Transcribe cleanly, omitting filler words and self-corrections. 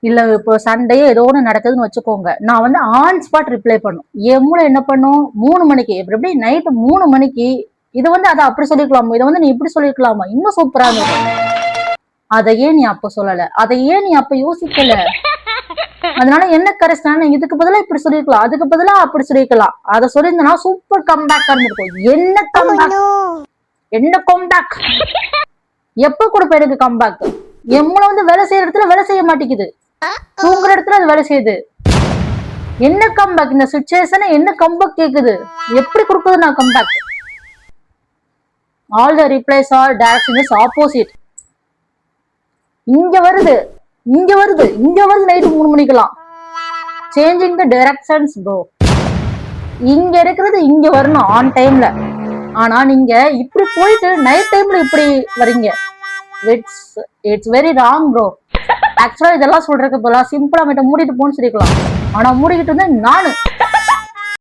இல்ல இப்போ சண்டையோ ஏதோ ஒண்ணு நடக்குதுன்னு வச்சுக்கோங்க, நான் வந்து ஆன் ஸ்பாட் ரிப்ளை பண்ணும். என் மூளை என்ன பண்ணும், 3 மணிக்கு எப்படி நைட்டு 3 மணிக்கு இது வந்து அதை அப்படி சொல்லிக்கலாமா, இதை வந்து நீ இப்படி சொல்லிருக்கலாமா, இன்னும் சூப்பரா இருந்திருக்கும். அதை ஏன் நீ அப்ப சொல்லல, அதை ஏன் நீ அப்ப யோசிக்கல? அதனால என்ன கரெக்டான, இதுக்கு பதிலா இப்படி சொல்லிருக்கலாம், அதுக்கு பதிலா அப்படி சொல்லிருக்கலாம். அதை சொல்லியிருந்தனா சூப்பர் கம்பேக்கா இருந்திருக்கும். என்ன கம்பேக், என்ன கம்பேக், எப்ப கொடுப்ப எனக்கு கம்பேக்? என் மூளை வந்து வேலை செய்யற இடத்துல வேலை செய்ய மாட்டேங்குது, தூங்குற இடத்துல அது வேலை செய்யுது. என்ன கம்பேக் இந்த சிச்சுவேஷன், என்ன கம்பேக் கேக்குது, எப்படி கொடுப்பது நான் comeback? All the replies are direction is opposite. இங்க வருது, இங்க வருது, இங்க வருது நைட்டு 3 மணிக்கெல்லாம். Changing the directions bro. இங்க இருக்கிறது இங்க வரணும் ஆன் டைம்ல. ஆனா நீங்க இப்படி போயிட்டு நைட் டைம்ல இப்படி வரீங்க. It's very wrong bro. ஆக்சுவலா இதெல்லாம் சொல்றதுக்கு போல சிம்பிளா மட்டும் மூடிட்டு போன்னு சொல்லிக்கலாம். ஆனா மூடிக்கிட்டு வந்து நானு